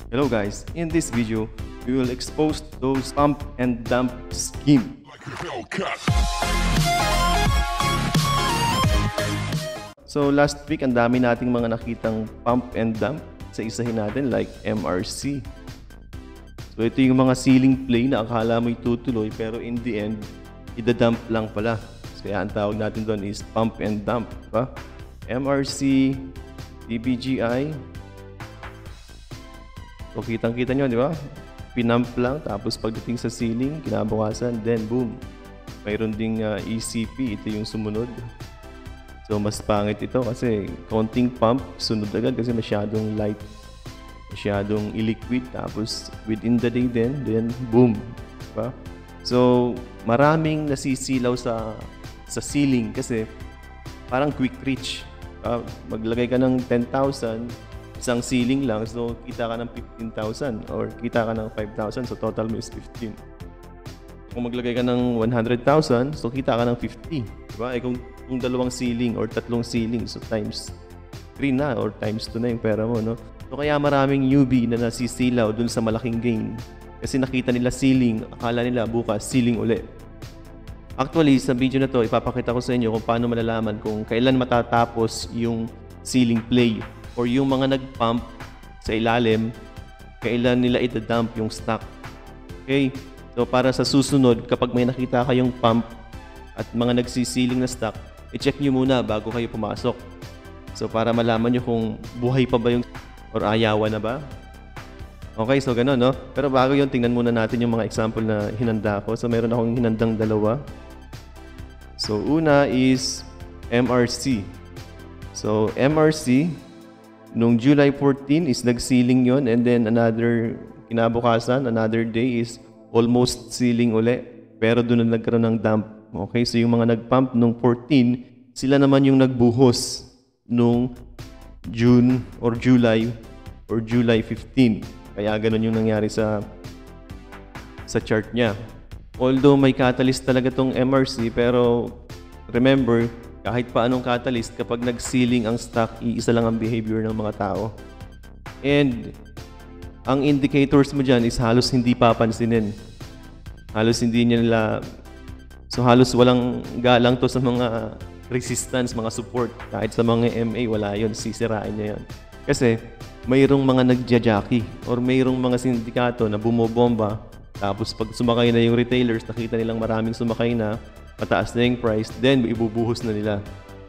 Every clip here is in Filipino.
Hello guys, in this video, we will expose those pump and dump scheme. So last week, ang dami nating mga nakitang pump and dump sa isahin natin like MRC. So ito yung mga ceiling play na akala mo itutuloy pero in the end, idadump lang pala. So, kaya ang tawag natin doon is pump and dump. Diba? MRC, PBGI. So kitang-kita nyo, di ba? Pinump lang, tapos pagdating sa ceiling, kinabukasan, then boom. Mayroon ding ECP, ito yung sumunod. So mas pangit ito kasi counting pump, sunod agad kasi masyadong light, masyadong illiquid, tapos within the day then boom. Diba? So maraming nasisilaw sa ceiling kasi parang quick reach. Maglagay ka ng 10,000, isang ceiling lang, so kita ka ng 15,000 or kita ka ng 5,000, so total mo is 15. Kung maglagay ka ng 100,000, so kita ka ng 50. Diba? Kung dalawang ceiling or tatlong ceiling, so times 3 na or times 2 na yung pera mo, no? So kaya maraming newbie na nasisilaw dun sa malaking gain. Kasi nakita nila ceiling, akala nila bukas ceiling uli. Actually, sa video na to, ipapakita ko sa inyo kung paano malalaman kung kailan matatapos yung ceiling play or yung mga nag-pump sa ilalim, kailan nila ita-dump yung stock. Okay? So para sa susunod, kapag may nakita kayong pump at mga nagsisiling na stock, i-check nyo muna bago kayo pumasok. So para malaman nyo kung buhay pa ba yung or ayawan na ba. Okay, so ganun, no? Pero bago yun, tingnan muna natin yung mga example na hinanda ko. So meron akong hinandang dalawa. So una is MRC. So MRC, nung July 14 is nag-ceiling yon, and then kinabukasan, another day is almost ceiling uli. Pero doon na nagkaroon ng dump. Okay, so yung mga nag-pump nung 14, sila naman yung nagbuhos nung June or July 15. Kaya ganun yung nangyari sa chart niya. Although may catalyst talaga tong MRC, pero remember, kahit pa anong catalyst, kapag nag-ceiling ang stock, iisa lang ang behavior ng mga tao. And ang indicators mo dyan is halos hindi papansinin. Halos hindi nila, so halos walang galang to sa mga resistance, mga support. Kahit sa mga MA, wala yun, sisirain niya yun. Kasi mayroong mga nagja-jockey or mayroong mga sindikato na bumobomba, tapos pag sumakay na yung retailers, nakita nilang maraming sumakay na, mataas na yung price, then ibubuhos na nila.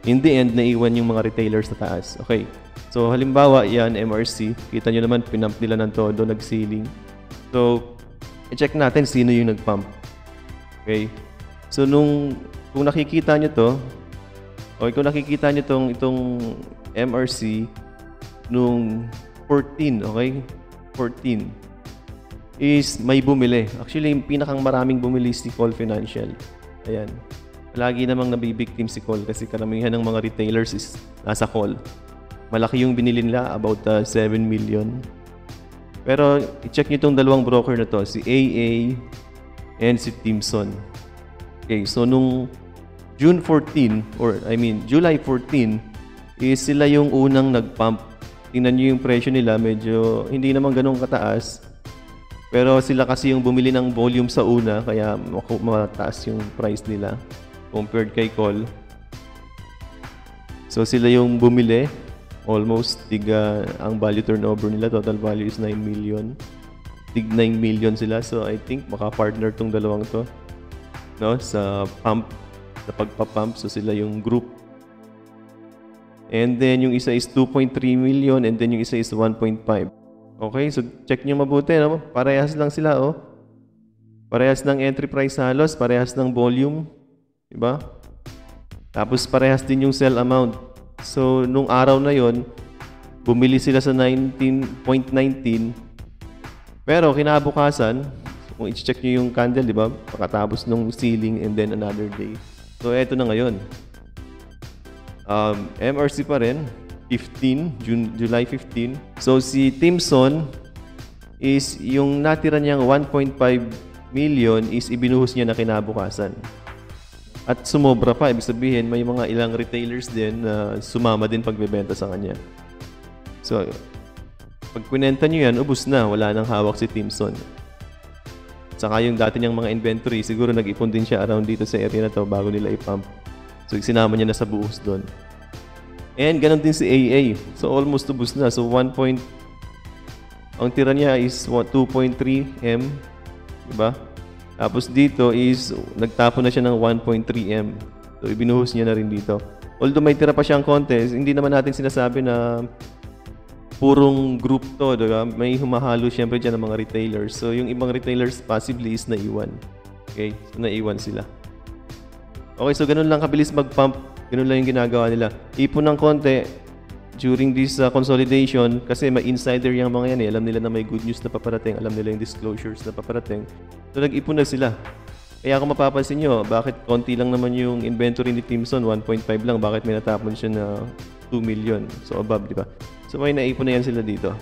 In the end, naiwan yung mga retailers sa taas. Okay. So, halimbawa, yan, MRC. Kita nyo naman, pinump nila ng todo, nag-ceiling. So, i-check natin sino yung nag-pump. Okay. So, kung nakikita nyo to, o kung nakikita nyo itong MRC, nung 14, okay? 14 is may bumili. Actually, yung pinakang maraming bumili si Call Financial. Ayan. Lagi namang nabibiktim si Call kasi karamihan ng mga retailers is nasa Call. Malaki yung binili nila, about 7 million. Pero i-check nyo itong dalawang broker na to, si AA and si Timson. Okay, so nung July 14 is sila yung unang nag-pump. Tingnan nyo yung presyo nila, medyo hindi naman ganun kataas. Pero sila kasi yung bumili ng volume sa una, kaya mataas yung price nila compared kay Call. So sila yung bumili, almost ang value turnover nila, total value is 9 million. 9 million sila, so I think maka-partner tong dalawang to, no, sa pagpa-pump. So sila yung group. And then yung isa is 2.3 million and then yung isa is 1.5. Okay, so check nyo mabuti, no? Parehas lang sila, oh. Parehas ng entry price halos, parehas ng volume, diba? Tapos parehas din yung sell amount. So nung araw na yon, bumili sila sa 19.19. Pero kinabukasan, kung i-check nyo yung candle, diba? Pagkatapos nung ceiling and then another day. So eto na ngayon. MRC pa rin. July 15. So si Timson is yung natira niyang 1.5 million is ibinuhos niya na kinabukasan. At sumobra pa, ibig sabihin may mga ilang retailers din na sumama din pagbebenta sa kanya. So Pag kwinenta nyo yan, ubus na. Wala nang hawak si Timson. Saka yung dati niyang mga inventory, siguro nag-ipon din siya around dito sa area na to bago nila i-pump. So, sinama niya na sa buhos doon. And ganun din si AA. So, almost ubus na. So, ang tira niya is 2.3 M. Diba? Tapos dito is, nagtapon na siya ng 1.3 M. So, ibinuhos niya na rin dito. Although may tira pa siyang konti, hindi naman natin sinasabi na purong group to, diba? May humahalo syempre dyan ng mga retailers. So, yung ibang retailers possibly is naiwan. Okay? So, naiwan sila. Okay, so ganun lang kabilis mag-pump. Ganun lang yung ginagawa nila. Ipon ng konti during this consolidation kasi may insider yung mga yan eh. Alam nila na may good news na paparating. Alam nila yung disclosures na paparating. So, nag-ipon na sila. Kaya kung mapapansin nyo, bakit konti lang naman yung inventory ni Timson, 1.5 lang. Bakit may natapon siya na 2 million? So, above, di ba? So, may naipon na yan sila dito.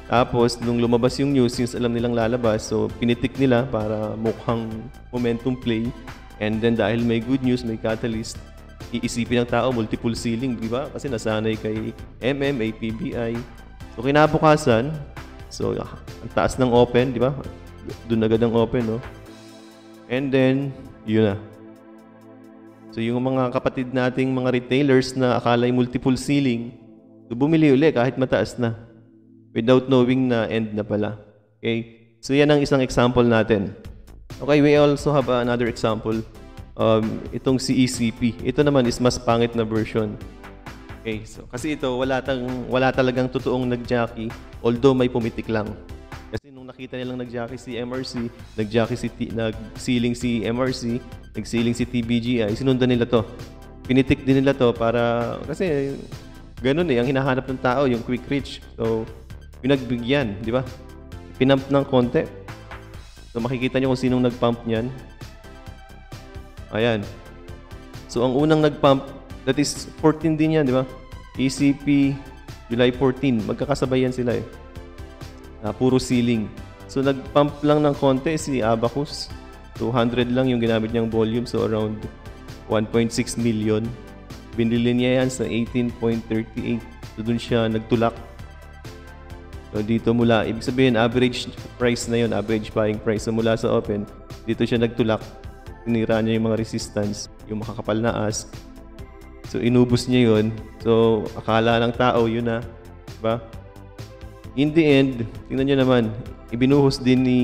Tapos, nung lumabas yung news, since alam nilang lalabas, so, pinitik nila para mukhang momentum play. And then, dahil may good news, may catalyst, iisipin ng tao, multiple ceiling, di ba? Kasi nasanay kay MMA, PBI. So, kinabukasan, so, ang taas ng open, di ba? Doon agad ang open, no? And then, yun na. So, yung mga kapatid nating mga retailers na akala'y multiple ceiling, so bumili uli kahit mataas na. Without knowing na end na pala. Okay? So, yan ang isang example natin. Okay, we also have another example. Itong si ECP. Ito naman is mas pangit na version. Okay, so kasi ito, wala talagang totoong nag-jockey, although may pumitik lang. Kasi nung nakita nilang nag-jockey si MRC, nag-sealing si MRC, nag-sealing si TBGI, sinundan nila to. Pinitik din nila to para, kasi ganun eh, ang hinahanap ng tao, yung quick reach. So, pinagbigyan, di ba? Pinump ng konti. So, makikita nyo kung sinong nag-pump niyan. Ayan. So, ang unang nag-pump, that is 14 din yan, di ba? ECP, July 14. Magkakasabay yan sila eh. Puro ceiling. So, nag-pump lang ng konti si Abacus. 200 lang yung ginamit niyang volume. So, around 1.6 million. Binili niya yan sa 18.38. So, dun siya nagtulak. So, dito mula, ibig sabihin, average price na yun. Average buying price. So, mula sa open, dito siya nagtulak. Tinira niya yung mga resistance. Yung makakapal na ask. So, inubos niya yun. So, akala ng tao, yun na. Diba? In the end, tingnan nyo naman, ibinuhos din ni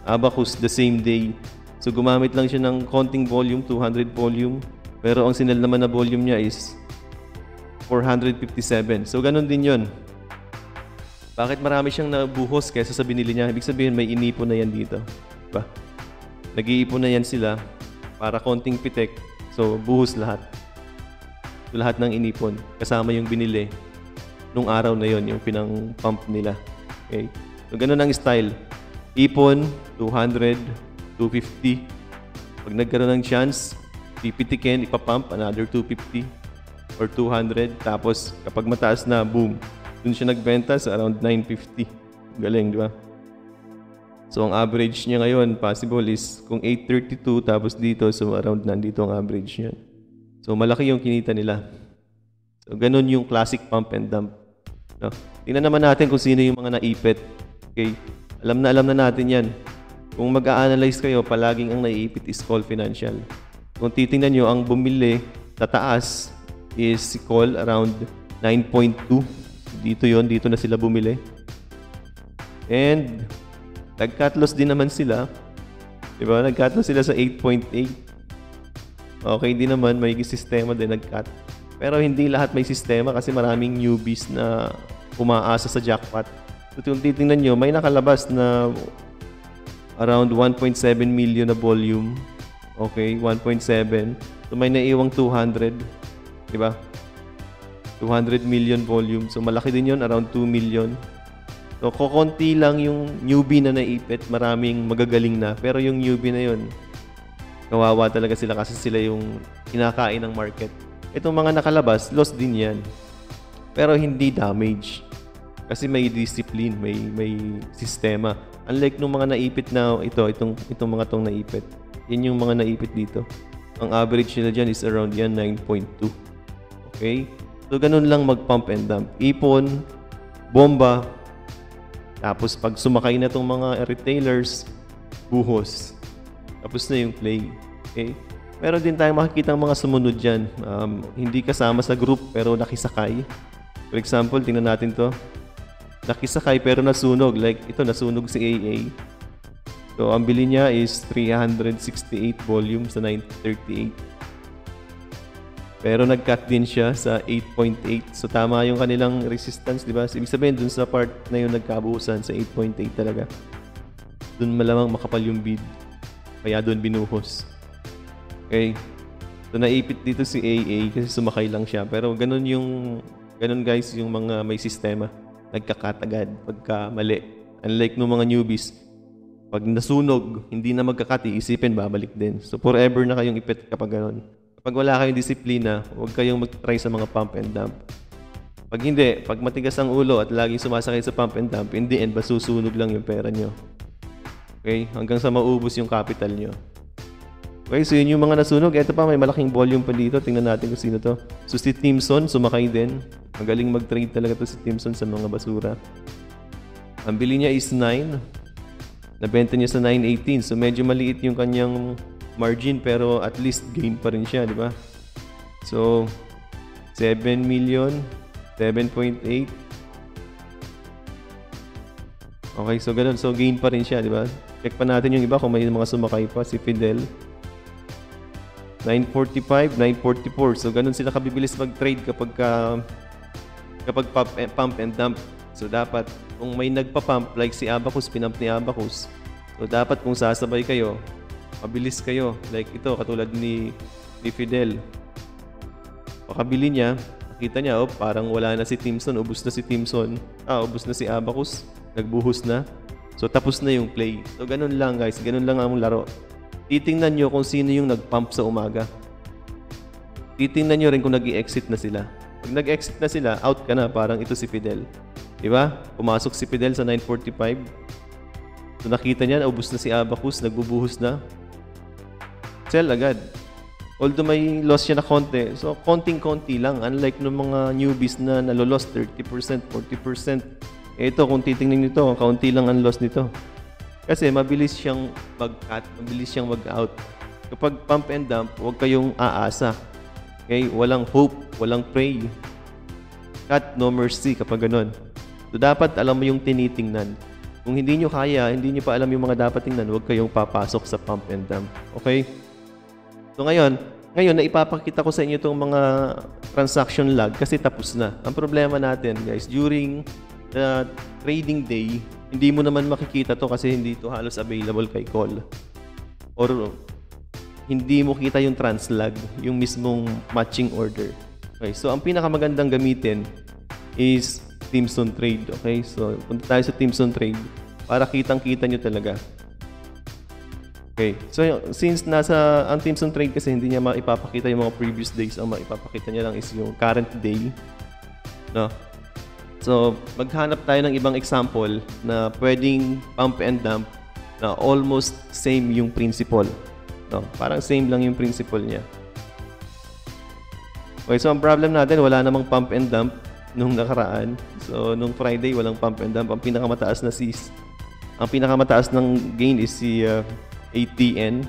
Abacus the same day. So, gumamit lang siya ng konting volume, 200 volume. Pero ang sinel naman na volume niya is 457. So, ganun din yun. Bakit marami siyang nabuhos kaysa sa binili niya? Ibig sabihin, may inipon na yan dito. Diba? Nag-iipon na yan sila para konting pitek. So, buhos lahat. So, lahat ng inipon. Kasama yung binili nung araw na yon, yung pinang-pump nila. Okay? So, ganun ang style. Ipon, 200, 250. Pag nagkaroon ng chance, pipitikin, ipapump, another 250 or 200. Tapos, kapag mataas na, boom. Doon siya nagbenta sa around 950. Galing, di ba? So, ang average niya ngayon, possible is kung 832, tapos dito, so around nandito ang average niya. So, malaki yung kinita nila. So, ganun yung classic pump and dump. No? Tingnan naman natin kung sino yung mga naipit. Okay? Alam na natin yan. Kung mag-a-analyze kayo, palaging ang naiipit is Call Financial. Kung titingnan nyo, ang bumili sa taas is si Call around 9.2. Dito yon, dito na sila bumili. And nag-cut loss din naman sila. Diba? Nag-cut loss sila sa 8.8. Okay, hindi naman. May sistema din nag-cut. Pero hindi lahat may sistema kasi maraming newbies na umaasa sa jackpot. So, kung titingnan nyo, may nakalabas na around 1.7 million na volume. Okay, 1.7. So, may naiwang 200. Diba? 200 million volume. So, malaki din yun, around 2 million. So, kukunti lang yung newbie na naipit. Maraming magagaling na. Pero yung newbie na yun, kawawa talaga sila kasi sila yung kinakain ng market. Itong mga nakalabas, loss din yan. Pero hindi damage. Kasi may discipline, may sistema. Unlike nung mga naipit na itong mga tong naipit. Yan yung mga naipit dito. Ang average nila dyan is around yan 9.2. Okay? So, ganun lang mag-pump and dump. Ipon, bomba, Tapos pag sumakay na itong mga retailers, buhos. Tapos na yung play. Okay? Meron din tayong makikita mga sumunod dyan. Hindi kasama sa group pero nakisakay. For example, tingnan natin to. Nakisakay pero nasunog. Like ito, nasunog si AA. So, ang bili niya is 368 volume sa 938. Pero nag-cut din siya sa 8.8. So, tama yung kanilang resistance, di ba? So, ibig sabihin, dun sa part na yung nagkabuusan sa 8.8 talaga. Dun malamang makapal yung bid. Kaya dun binuhos. Okay. So, naipit dito si AA kasi sumakay lang siya. Pero ganun guys, yung mga may sistema. Nagka-cut agad pagka mali. Unlike nung mga newbies, pag nasunog, hindi na magka-cut, iisipin, babalik din. So, forever na kayong ipit kapag ganun. Kapag wala kayong disiplina, huwag kayong mag-try sa mga pump and dump. Pag hindi, pag matigas ang ulo at laging sumasakay sa pump and dump, in the end, masusunog lang yung pera nyo. Okay? Hanggang sa maubos yung capital nyo. Okay, so yun yung mga nasunog. Ito pa, may malaking volume pa dito. Tingnan natin kung sino to. So si Timson, sumakay din. Magaling mag-trade talaga to si Timson sa mga basura. Ang bili niya is 9. Nabenta niya sa 9.18. So medyo maliit yung kanyang margin pero at least gain pa rin siya, di ba? So 7 million, 7.8. Okay, so ganun. So gain pa rin siya, di ba? Check pa natin yung iba kung may mga sumakay pa. Si Fidel. 945, 944. So ganun sila kabibilis mag-trade kapag pump and dump. So dapat kung may nagpa-pump like si Abacus, pinump ni Abacus. So dapat kung sasabay kayo, mabilis kayo. Like ito, katulad ni Fidel. Pakabili niya, nakita niya, oh, parang wala na si Timson, ubos na si Timson. Ubos na si Abacus, nagbuhos na. So tapos na yung play. So ganun lang guys, ganun lang ang laro. Titingnan nyo kung sino yung nag-pump sa umaga. Titingnan nyo rin kung nag-i-exit na sila. Pag nag-exit na sila, out ka na, parang ito si Fidel. Diba? Pumasok si Fidel sa 945. So nakita niya, ubos na si Abacus, nagbubuhos na. Sell agad. Although may loss siya na konti. So konting-konti lang. Unlike ng mga newbies na nalolos 30%, 40%. Ito, kung titingnan nito, kaunti lang ang loss nito. Kasi mabilis siyang mag-cut, mabilis siyang mag-out. Kapag pump and dump, huwag kayong aasa. Okay? Walang hope, walang pray. Cut, no mercy kapag ganun. So, dapat alam mo yung tinitingnan. Kung hindi nyo kaya, hindi nyo pa alam yung mga dapat tingnan, huwag kayong papasok sa pump and dump. Okay? So, ngayon, naipapakita ko sa inyo itong mga transaction log kasi tapos na. Ang problema natin, guys, during the trading day, hindi mo naman makikita to kasi hindi to halos available kay call. Or hindi mo kita yung translog, yung mismong matching order. Okay, so ang pinakamagandang gamitin is Timson Trade. Okay, so punta tayo sa Timson Trade para kitang-kita nyo talaga. Okay, so since ang Timson Trade kasi hindi niya maipapakita yung mga previous days, ang maipapakita niya lang is yung current day. No? So, maghanap tayo ng ibang example na pwedeng pump and dump na almost same yung principle. No? Parang same lang yung principle niya. Okay, so ang problem natin, wala namang pump and dump nung nakaraan. So, nung Friday, walang pump and dump. Ang pinakamataas ng gain is si ATN.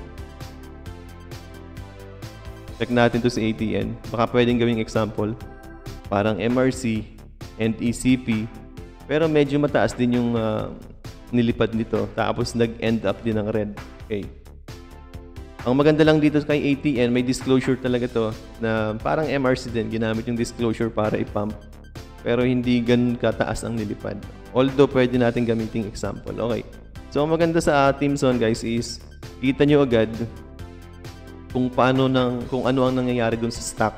Check natin to si ATN. Baka pwedeng gawing example. Parang MRC and ECP. Pero medyo mataas din yung nilipad nito. Tapos nag-end up din ng red. Okay. Ang maganda lang dito kay ATN, may disclosure talaga to na parang MRC din. Ginamit yung disclosure para i-pump. Pero hindi ganun kataas ang nilipad. Although pwede natin gamitin example. Okay. So ang maganda sa Timson guys is kita nyo agad kung ano ang nangyayari dun sa stock.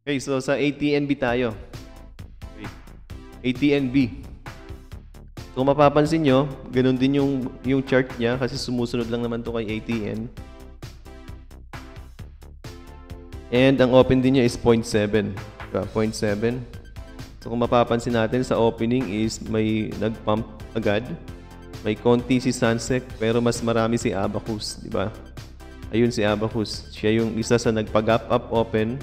Okay, so sa ATNB tayo. Okay. ATNB. So kung mapapansin nyo, ganun din yung chart niya kasi sumusunod lang naman to kay ATN. And ang open din niya is 0.7. 0.7. So kung mapapansin natin sa opening is may nag-pump agad. May konti si Sansec pero mas marami si Abacus, di ba? Ayun si Abacus. Siya yung isa sa nagpa-gap up open.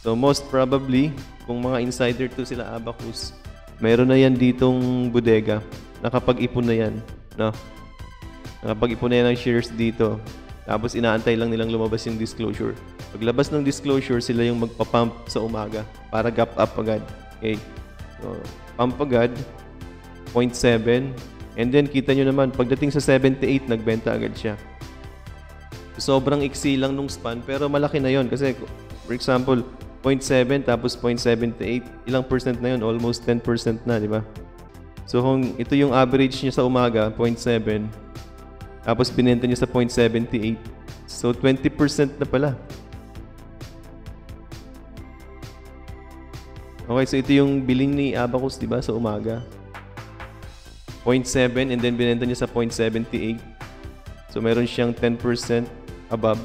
So most probably, kung mga insider to sila Abacus, Meron na yan ditong bodega. Nakapag-ipon na yan. No? Nakapag-ipon na yan ng shares dito. Tapos inaantay lang nilang lumabas yung disclosure. Paglabas ng disclosure, sila yung magpa-pump sa umaga para gap up agad. Okay. So, pump agad, 0.7. And then, kita nyo naman, pagdating sa 78, nagbenta agad siya. Sobrang iksi lang nung span, pero malaki na yon. Kasi, for example, 0.7 tapos 0.78, ilang percent na yun? Almost 10% na, di ba? So, kung ito yung average niya sa umaga, 0.7, tapos binenta niya sa 0.78, so 20% na pala. Okay, so ito yung billing ni Abacus, di ba, sa umaga. 0.7 and then binenta niya sa 0.78. So meron siyang 10% above.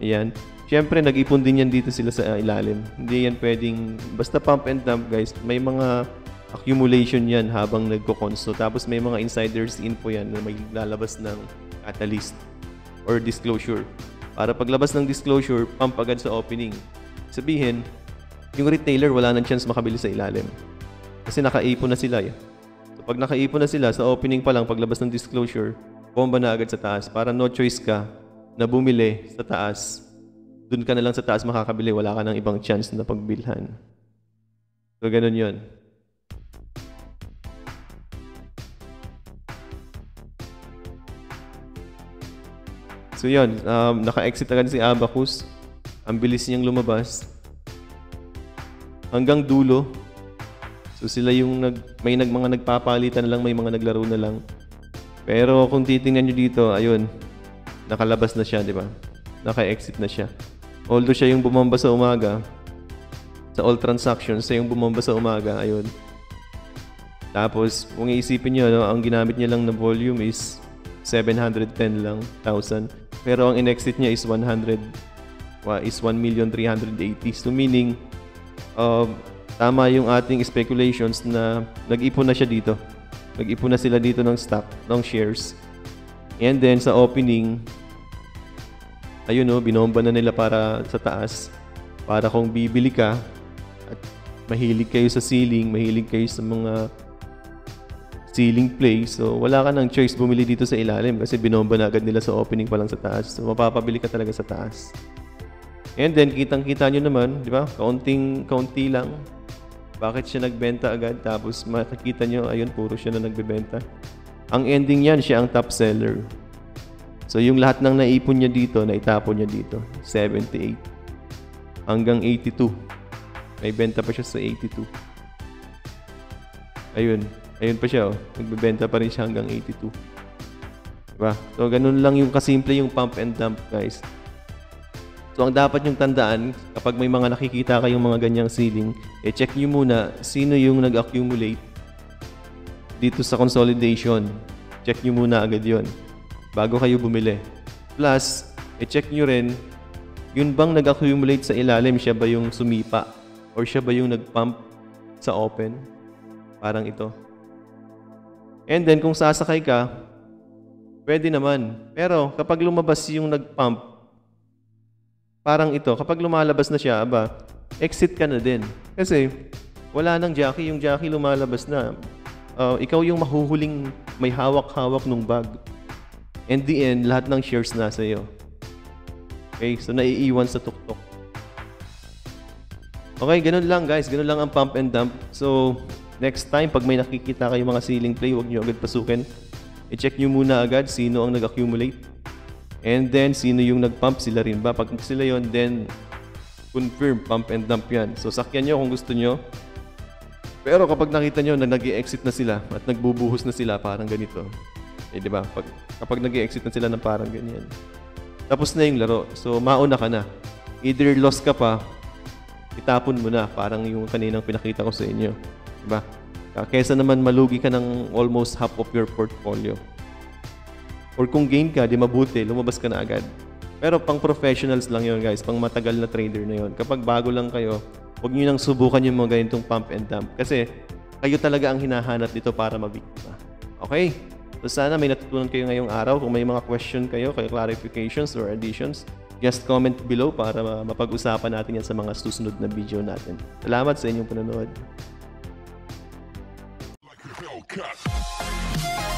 Ayan. Siyempre, nag-ipon din yan dito sila sa ilalim. Hindi yan pwedeng, basta pump and dump guys, may mga accumulation yan habang nagko-conso. Tapos may mga insiders info yan na may lalabas ng catalyst or disclosure. Para paglabas ng disclosure, pump agad sa opening. Sabihin, yung retailer wala nang chance makabili sa ilalim. Kasi nakaipon na sila. So pag nakaipon na sila, sa opening pa lang, paglabas ng disclosure, bomba na agad sa taas. Para no choice ka na bumili sa taas. Doon ka na lang sa taas makakabili. Wala ka nang ibang chance na pagbilhan. So ganun yun. So yun, naka-exit agad si Abacus. Ang bilis niyang lumabas. Hanggang dulo. So sila yung mga nagpapalitan na lang, may mga naglaro na lang. Pero kung titingnan nyo dito, ayun, nakalabas na siya, di ba? Naka-exit na siya. Although siya yung bumomba sa umaga, sa all transactions, siya yung bumomba sa umaga, ayun. Tapos, kung iisipin nyo, no, ang ginamit niya lang na volume is 710 lang, 1,000. Pero ang in-exit niya is 1,380,000. So meaning, tama yung ating speculations na nag-ipon na siya dito. Nag-ipon na sila dito ng stock, ng shares. And then sa opening, ayun no, binomba na nila para sa taas. Para kung bibili ka at mahilig kayo sa ceiling, mahilig kayo sa mga ceiling play, so wala ka ng choice bumili dito sa ilalim kasi binomba na agad nila sa opening pa lang sa taas. So mapapabili ka talaga sa taas. And then, kitang-kita nyo naman, di ba? Kaunti lang. Bakit siya nagbenta agad? Tapos makikita nyo, ayun, puro siya na nagbebenta. Ang ending yan, siya ang top seller. So, yung lahat ng naipon niya dito, naitapon niya dito. 78. Hanggang 82. May benta pa siya sa 82. Ayun. Ayun pa siya, oh. Nagbebenta pa rin siya hanggang 82. Diba? So, ganun lang yung kasimple yung pump and dump, guys. So, ang dapat nyong tandaan, kapag may mga nakikita kayong mga ganyang ceiling, check nyo muna sino yung nag-accumulate dito sa consolidation. Check nyo muna agad yon bago kayo bumili. Plus, check nyo rin, yun bang nag-accumulate sa ilalim, siya ba yung sumipa? Or siya ba yung nag-pump sa open? Parang ito. And then, kung sasakay ka, pwede naman. Pero, kapag lumabas yung nag-pump, parang ito, kapag lumalabas na siya, exit ka na din. Kasi, wala nang jockey. Yung jockey lumalabas na. Ikaw yung mahuhuling may hawak-hawak nung bag. And the end, lahat ng shares nasa iyo. Okay, so naiiwan sa tuktok. Okay, ganun lang guys. Ganun lang ang pump and dump. So, next time, pag may nakikita kayo mga ceiling play, huwag nyo agad pasukin. I-check nyo muna agad sino ang nag-accumulate. And then, sino yung nag-pump? Sila rin ba? Pag sila yon, then confirm, pump and dump yan. So, sakyan nyo kung gusto nyo. Pero kapag nakita nyo na nag-i-exit na sila at nagbubuhos na sila, parang ganito. Di ba? Kapag nag-i-exit na sila ng parang ganyan. Tapos na yung laro. So, mauna ka na. Either lost ka pa, itapon mo na. Parang yung kaninang pinakita ko sa inyo. Di ba? Kesa naman malugi ka ng almost half of your portfolio. Or kung gain ka, di mabuti, lumabas ka na agad. Pero pang professionals lang yun guys, pang matagal na trader na yun. Kapag bago lang kayo, huwag nyo nang subukan yung mga ganitong pump and dump. Kasi kayo talaga ang hinahanap dito para mabiktima. Okay? So sana may natutunan kayo ngayong araw. Kung may mga question kayo, clarifications or additions, just comment below para mapag-usapan natin yan sa mga susunod na video natin. Salamat sa inyong panonood. Uppercut.